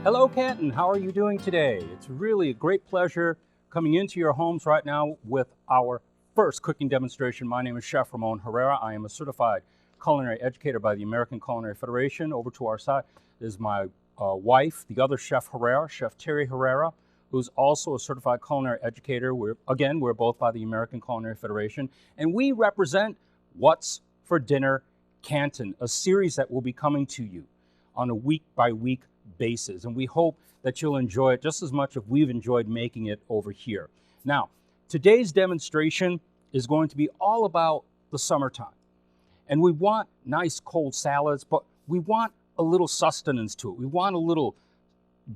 Hello, Canton. How are you doing today? It's really a great pleasure coming into your homes right now with our first cooking demonstration. My name is Chef Ramon Herrera. I am a certified culinary educator by the American Culinary Federation. Over to our side is my wife, the other Chef Herrera, Chef Terry Herrera, who's also a certified culinary educator. We're both by the American Culinary Federation, and we represent What's for Dinner Canton, a series that will be coming to you on a week-by-week basis, and we hope that you'll enjoy it just as much as we've enjoyed making it over here. Now, today's demonstration is going to be all about the summertime, and we want nice cold salads, but we want a little sustenance to it. We want a little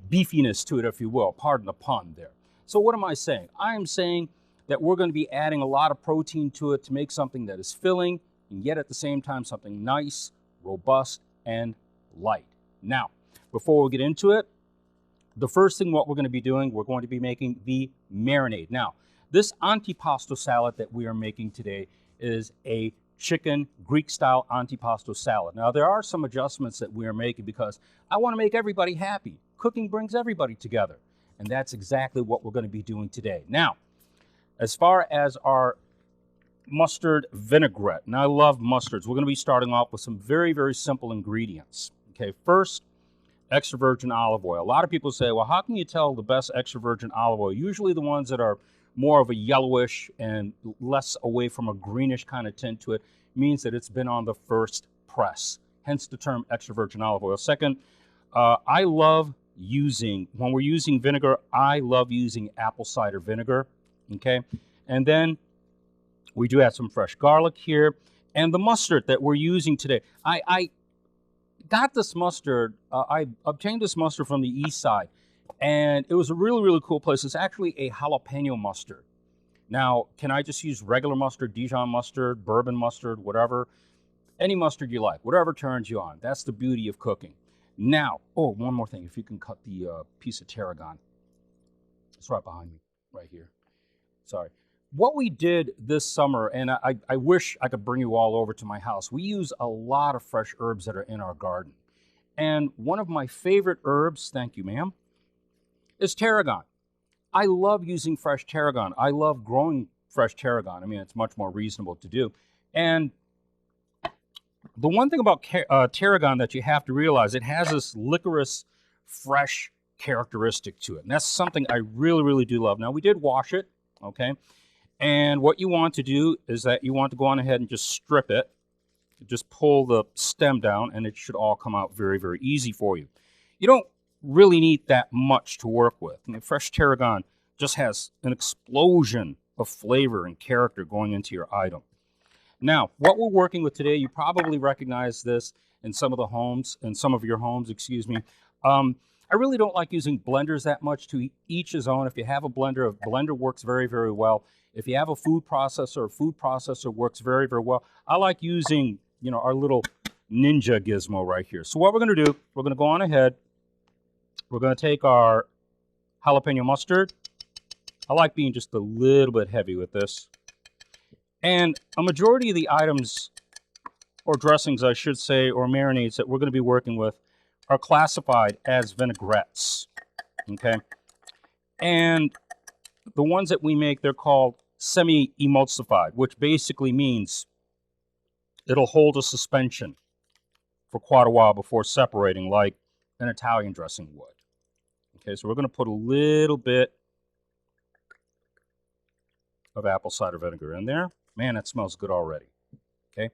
beefiness to it, if you will. Pardon the pun there. So what am I saying? I am saying that we're going to be adding a lot of protein to it to make something that is filling, and yet at the same time something nice, robust, and light. Now, before we get into it, the first thing what we're going to be doing, we're going to be making the marinade. Now, this antipasto salad that we are making today is a chicken Greek-style antipasto salad. Now, there are some adjustments that we are making because I want to make everybody happy. Cooking brings everybody together, and that's exactly what we're going to be doing today. Now, as far as our mustard vinaigrette, and I love mustards, we're going to be starting off with some very, very simple ingredients. Okay, first, extra virgin olive oil. A lot of people say, well, how can you tell the best extra virgin olive oil? Usually the ones that are more of a yellowish and less away from a greenish kind of tint to it means that it's been on the first press, hence the term extra virgin olive oil. Second, I love using, when we're using vinegar, I love using apple cider vinegar, okay? And then we do have some fresh garlic here. And the mustard that we're using today, I got this mustard, I obtained this mustard from the east side, and it was a really, really cool place. It's actually a jalapeno mustard. Now, can I just use regular mustard, Dijon mustard, bourbon mustard, whatever? Any mustard you like, whatever turns you on. That's the beauty of cooking. Now, oh, one more thing. If you can cut the piece of tarragon. It's right behind me, right here. Sorry. What we did this summer, and I wish I could bring you all over to my house, we use a lot of fresh herbs that are in our garden. And one of my favorite herbs, thank you, ma'am, is tarragon. I love using fresh tarragon. I love growing fresh tarragon. I mean, it's much more reasonable to do. And the one thing about tarragon that you have to realize, it has this licorice, fresh characteristic to it. And that's something I really, really do love. Now, we did wash it, okay? And what you want to do is that you want to go on ahead and just strip it. Just pull the stem down, and it should all come out very, very easy for you. You don't really need that much to work with. I mean, fresh tarragon just has an explosion of flavor and character going into your item. Now, what we're working with today, you probably recognize this in some of the homes, in some of your homes, excuse me. I really don't like using blenders that much. To each his own. If you have a blender works very, very well. If you have a food processor works very, very well. I like using, you know, our little ninja gizmo right here. So what we're going to do, we're going to go on ahead. We're going to take our jalapeno mustard. I like being just a little bit heavy with this. And a majority of the items, or dressings I should say, or marinades that we're going to be working with are classified as vinaigrettes, okay? And the ones that we make, they're called semi-emulsified, which basically means it'll hold a suspension for quite a while before separating, like an Italian dressing would. Okay, so we're going to put a little bit of apple cider vinegar in there. Man, that smells good already. Okay,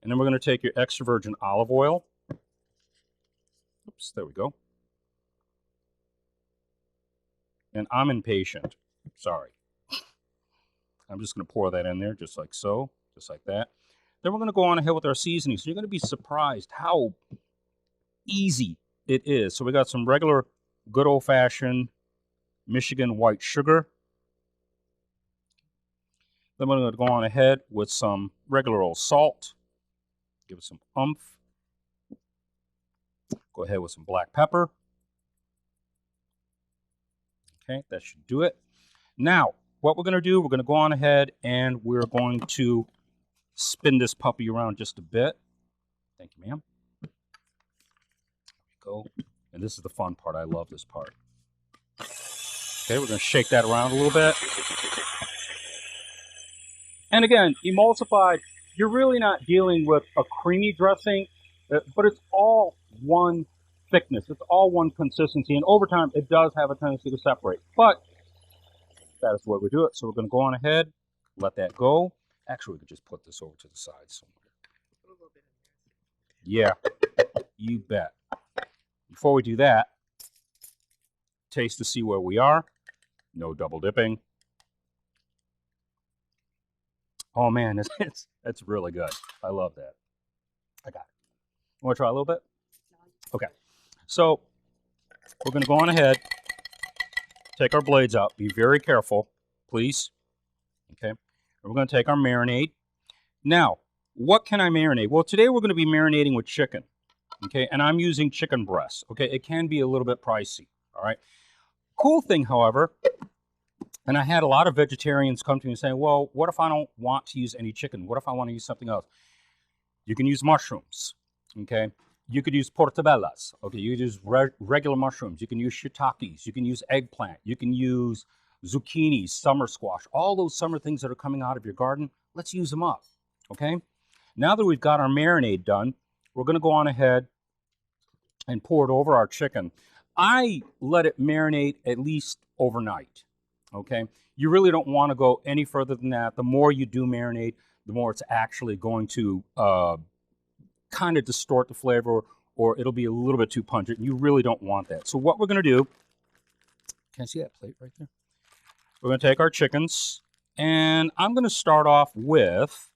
and then we're going to take your extra virgin olive oil. Oops, there we go. And I'm impatient. Sorry. I'm just going to pour that in there just like so, just like that. Then we're going to go on ahead with our seasoning. So you're going to be surprised how easy it is. So we got some regular good old-fashioned Michigan white sugar. Then we're going to go on ahead with some regular old salt. Give it some oomph. Go ahead with some black pepper. Okay, that should do it. Now, what we're going to do, we're going to go on ahead and we're going to spin this puppy around just a bit. Thank you, ma'am. There we go. And this is the fun part. I love this part. Okay, we're going to shake that around a little bit. And again, emulsified, you're really not dealing with a creamy dressing, but it's all one thickness. It's all one consistency. And over time, it does have a tendency to separate. But that is the way we do it. So we're going to go on ahead, let that go. Actually, we could just put this over to the side somewhere. Yeah, you bet. Before we do that, taste to see where we are. No double dipping. Oh man, it's really good. I love that. I got it. You want to try a little bit? Okay. So we're going to go on ahead, take our blades out. Be very careful, please. Okay. And we're going to take our marinade. Now, what can I marinate? Well, today we're going to be marinating with chicken. Okay, and I'm using chicken breast. Okay, it can be a little bit pricey. All right. Cool thing, however, and I had a lot of vegetarians come to me and say, well, what if I don't want to use any chicken? What if I want to use something else? You can use mushrooms. Okay, you could use portabellas. Okay, you could use regular mushrooms. You can use shiitakes. You can use eggplant. You can use zucchini, summer squash. All those summer things that are coming out of your garden, let's use them up. Okay, now that we've got our marinade done, we're going to go on ahead and pour it over our chicken. I let it marinate at least overnight, okay? You really don't want to go any further than that. The more you do marinate, the more it's actually going to kind of distort the flavor, or it'll be a little bit too pungent. You really don't want that. So what we're going to do, can I see that plate right there? We're going to take our chickens, and I'm going to start off with,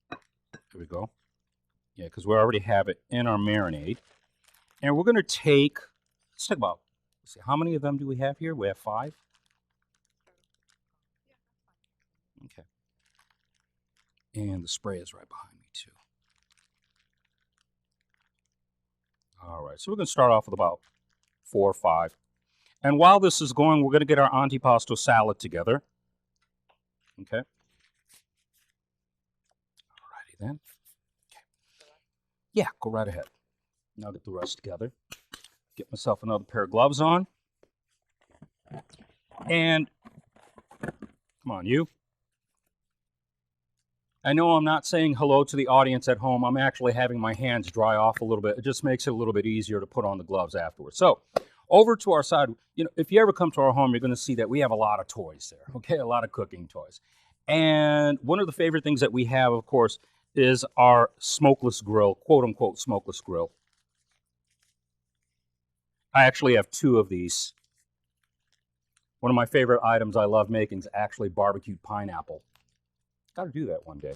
here we go. Yeah, because we already have it in our marinade. And we're going to take, let's talk about, let's see, how many of them do we have here? We have 5? Okay. And the spray is right behind me, too. All right, so we're going to start off with about 4 or 5. And while this is going, we're going to get our antipasto salad together. Okay. All righty then. Yeah, go right ahead. Now get the rest together. Get myself another pair of gloves on. And come on, you. I know I'm not saying hello to the audience at home. I'm actually having my hands dry off a little bit. It just makes it a little bit easier to put on the gloves afterwards. So over to our side, you know, if you ever come to our home, you're going to see that we have a lot of toys there, okay? A lot of cooking toys. And one of the favorite things that we have, of course, is our smokeless grill, quote-unquote smokeless grill. I actually have 2 of these. One of my favorite items I love making is actually barbecued pineapple. Got to do that one day.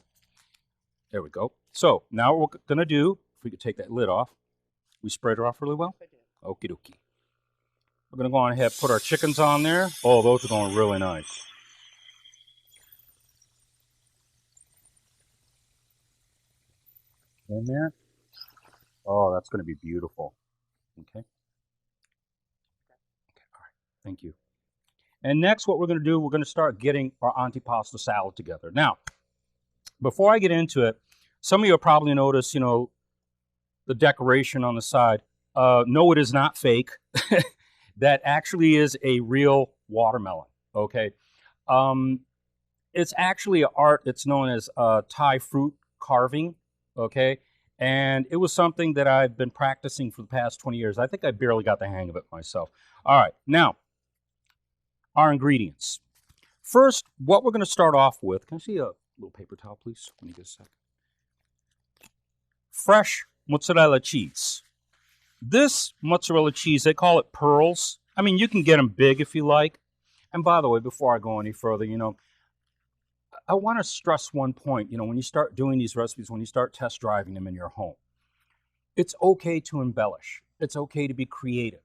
There we go. So now what we're going to do, if we could take that lid off, we sprayed her off really well? Okie dokie. We're going to go on ahead and put our chickens on there. Oh, those are going really nice. In there. Oh, that's going to be beautiful. Okay. Okay, all right. Thank you. And next, what we're going to do, we're going to start getting our antipasto salad together. Now, before I get into it, some of you will probably notice, you know, the decoration on the side. No, it is not fake. That actually is a real watermelon. Okay. It's actually an art. It's known as Thai fruit carving. Okay. And it was something that I've been practicing for the past 20 years. I think I barely got the hang of it myself. All right. Now, our ingredients. First, what we're going to start off with, can I see a little paper towel, please? Let me get a second. Fresh mozzarella cheese. This mozzarella cheese, they call it pearls. I mean, you can get them big if you like. And by the way, before I go any further, you know, I want to stress one point. You know, when you start doing these recipes, when you start test driving them in your home, it's okay to embellish. It's okay to be creative.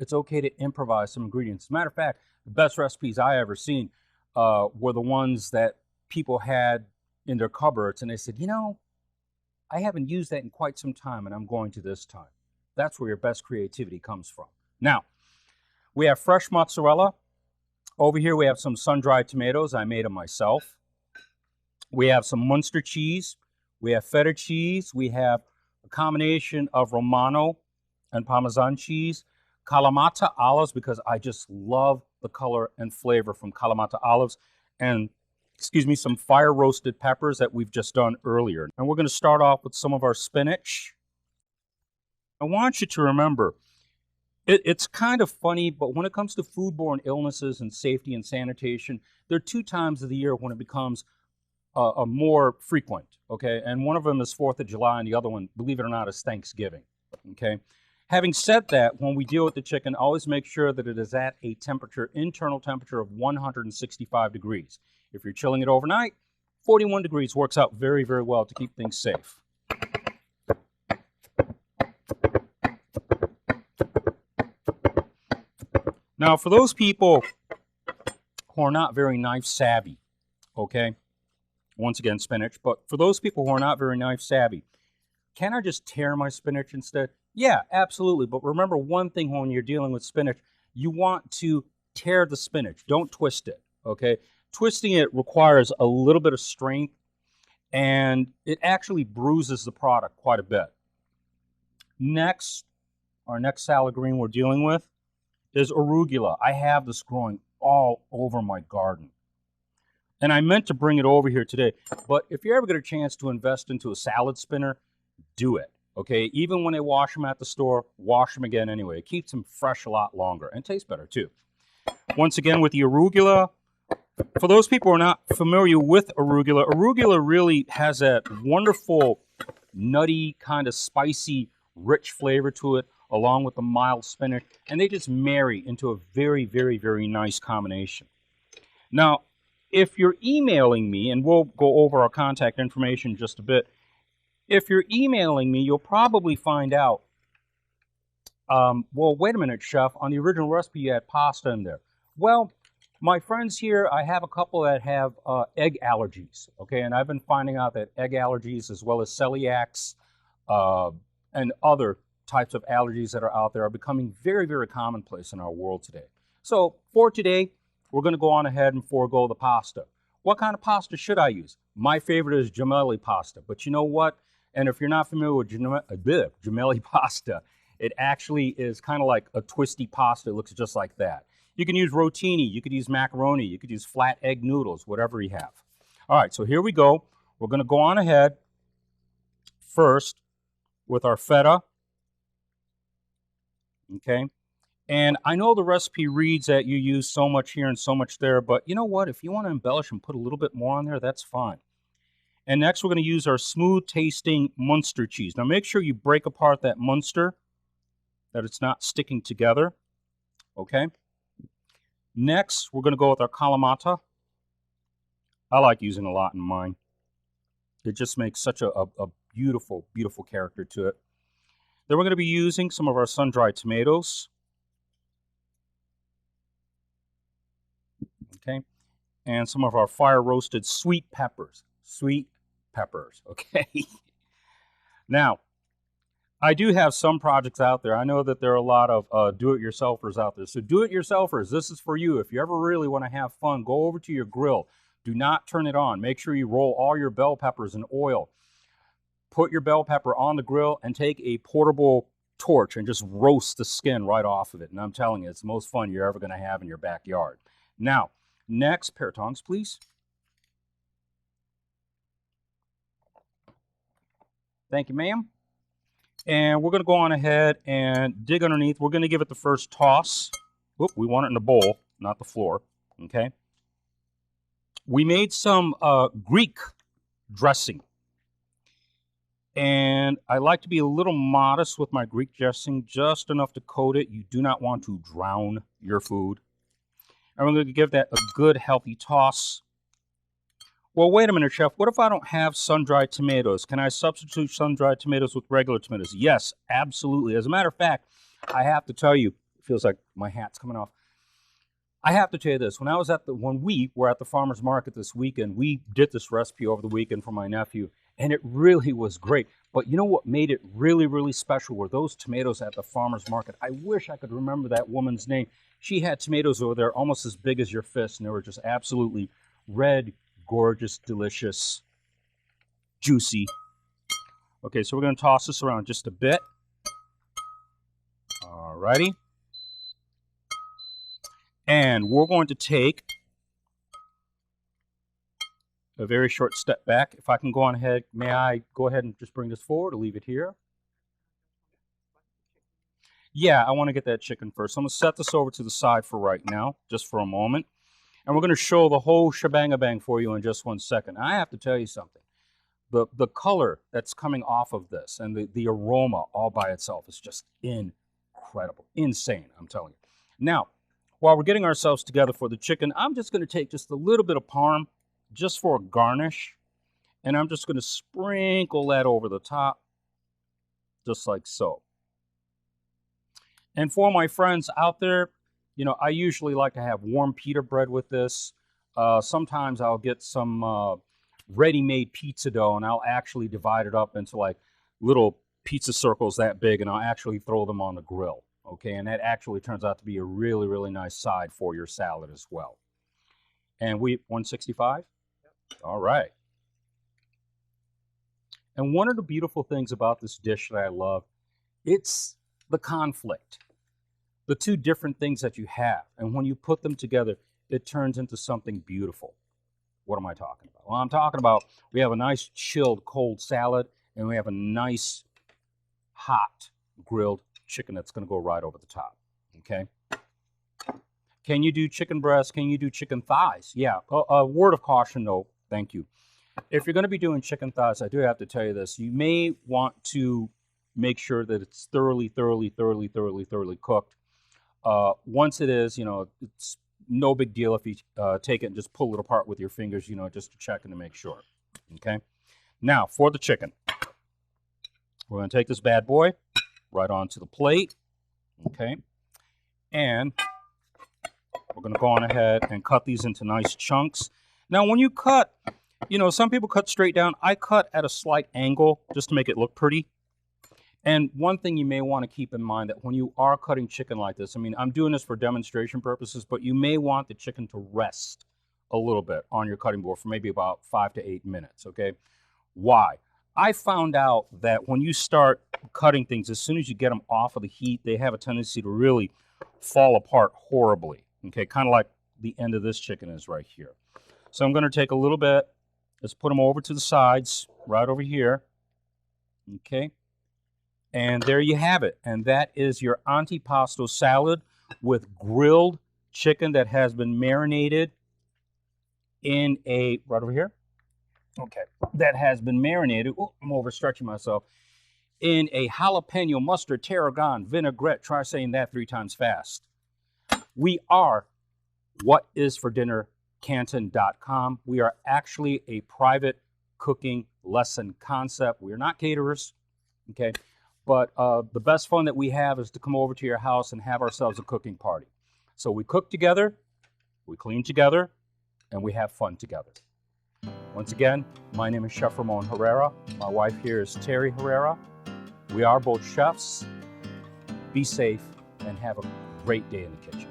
It's okay to improvise some ingredients. As a matter of fact, the best recipes I ever seen were the ones that people had in their cupboards, and they said, you know, I haven't used that in quite some time, and I'm going to this time. That's where your best creativity comes from. Now, we have fresh mozzarella. Over here, we have some sun-dried tomatoes. I made them myself. We have some Munster cheese. We have feta cheese. We have a combination of Romano and Parmesan cheese, Kalamata olives, because I just love the color and flavor from Kalamata olives, and excuse me, some fire roasted peppers that we've just done earlier. And we're going to start off with some of our spinach. I want you to remember, it's kind of funny, but when it comes to foodborne illnesses and safety and sanitation, there are 2 times of the year when it becomes a more frequent, okay? And one of them is 4th of July, and the other one, believe it or not, is Thanksgiving, okay? Having said that, when we deal with the chicken, always make sure that it is at a temperature, internal temperature of 165 degrees. If you're chilling it overnight, 41 degrees works out very, very well to keep things safe. Now, for those people who are not very knife savvy, okay, once again, spinach, but for those people who are not very knife savvy, can I just tear my spinach instead? Yeah, absolutely. But remember one thing when you're dealing with spinach, you want to tear the spinach. Don't twist it, okay? Twisting it requires a little bit of strength, and it actually bruises the product quite a bit. Next, our next salad green we're dealing with is arugula. I have this growing all over my garden. And I meant to bring it over here today, but if you ever get a chance to invest into a salad spinner, do it, okay? Even when they wash them at the store, wash them again anyway. It keeps them fresh a lot longer and tastes better too. Once again, with the arugula, for those people who are not familiar with arugula, arugula really has that wonderful, nutty, kind of spicy, rich flavor to it, along with the mild spinach, and they just marry into a very, very, very nice combination. Now, if you're emailing me, and we'll go over our contact information in just a bit, if you're emailing me, you'll probably find out, well, wait a minute, Chef, on the original recipe you had pasta in there. Well, my friends here, I have a couple that have egg allergies, okay, and I've been finding out that egg allergies as well as celiacs and other types of allergies that are out there are becoming very, very commonplace in our world today. So for today, we're going to go on ahead and forego the pasta. What kind of pasta should I use? My favorite is gemelli pasta, but you know what? And if you're not familiar with gemelli pasta, it actually is kind of like a twisty pasta. It looks just like that. You can use rotini, you could use macaroni, you could use flat egg noodles, whatever you have. All right, so here we go. We're going to go on ahead first with our feta. Okay. And I know the recipe reads that you use so much here and so much there, but you know what? If you want to embellish and put a little bit more on there, that's fine. And next we're going to use our smooth tasting Munster cheese. Now make sure you break apart that Munster, that it's not sticking together. Okay. Next, we're going to go with our Kalamata. I like using a lot in mine. It just makes such a beautiful, beautiful character to it. Then we're going to be using some of our sun-dried tomatoes. Okay. And some of our fire-roasted sweet peppers. Sweet peppers, okay? Now, I do have some projects out there. I know that there are a lot of do-it-yourselfers out there. So do-it-yourselfers, this is for you. If you ever really want to have fun, go over to your grill. Do not turn it on. Make sure you roll all your bell peppers in oil. Put your bell pepper on the grill and take a portable torch and just roast the skin right off of it. And I'm telling you, it's the most fun you're ever going to have in your backyard. Now, next, pair of tongs, please. Thank you, ma'am. And we're going to go on ahead and dig underneath. We're going to give it the first toss. Whoop, we want it in the bowl, not the floor. Okay. We made some Greek dressing. And I like to be a little modest with my Greek dressing, just enough to coat it. You do not want to drown your food. And we're going to give that a good, healthy toss. Well, wait a minute, Chef. What if I don't have sun-dried tomatoes? Can I substitute sun-dried tomatoes with regular tomatoes? Yes, absolutely. As a matter of fact, I have to tell you, it feels like my hat's coming off. I have to tell you this. When we were at the farmer's market this weekend, we did this recipe over the weekend for my nephew, and it really was great. But you know what made it really, really special were those tomatoes at the farmer's market. I wish I could remember that woman's name. She had tomatoes over there almost as big as your fist, and they were just absolutely red, gorgeous, delicious, juicy. Okay, so we're going to toss this around just a bit. Alrighty. And we're going to take a very short step back. If I can go on ahead, may I go ahead and just bring this forward or leave it here? Yeah, I want to get that chicken first. So I'm going to set this over to the side for right now, just for a moment. And we're going to show the whole shebang-a-bang for you in just 1 second. I have to tell you something. The color that's coming off of this and the aroma all by itself is just incredible. Insane, I'm telling you. Now, while we're getting ourselves together for the chicken, I'm just going to take just a little bit of parm just for a garnish. And I'm just going to sprinkle that over the top, just like so. And for my friends out there, you know, I usually like to have warm pita bread with this. Sometimes I'll get some ready-made pizza dough, and I'll actually divide it up into like little pizza circles that big, and I'll actually throw them on the grill. Okay, and that actually turns out to be a really, really nice side for your salad as well. And we 165? Yep. All right. And one of the beautiful things about this dish that I love, it's the conflict. The two different things that you have. And when you put them together, it turns into something beautiful. What am I talking about? Well, I'm talking about we have a nice chilled cold salad, and we have a nice hot grilled chicken that's going to go right over the top. Okay. Can you do chicken breast? Can you do chicken thighs? Yeah. A word of caution, though. Thank you. If you're going to be doing chicken thighs, I do have to tell you this. You may want to make sure that it's thoroughly cooked. Once it is, you know, it's no big deal if you take it and just pull it apart with your fingers, you know, just to check and to make sure. Okay. Now, for the chicken, we're going to take this bad boy right onto the plate. Okay. And we're going to go on ahead and cut these into nice chunks. Now, when you cut, you know, some people cut straight down. I cut at a slight angle just to make it look pretty. And one thing you may want to keep in mind that when you are cutting chicken like this, I mean, I'm doing this for demonstration purposes, but you may want the chicken to rest a little bit on your cutting board for maybe about 5 to 8 minutes, okay? Why? I found out that when you start cutting things, as soon as you get them off of the heat, they have a tendency to really fall apart horribly, okay? Kind of like the end of this chicken is right here. So I'm going to take a little bit, let's put them over to the sides, right over here, okay? And there you have it. And that is your antipasto salad with grilled chicken that has been marinated in a, right over here? Okay. That has been marinated, oh, I'm overstretching myself, in a jalapeno mustard tarragon vinaigrette. Try saying that 3 times fast. We are whatisfordinnercanton.com. We are actually a private cooking lesson concept. We are not caterers, okay? But the best fun that we have is to come over to your house and have ourselves a cooking party. So we cook together, we clean together, and we have fun together. Once again, my name is Chef Ramon Herrera. My wife here is Terry Herrera. We are both chefs. Be safe and have a great day in the kitchen.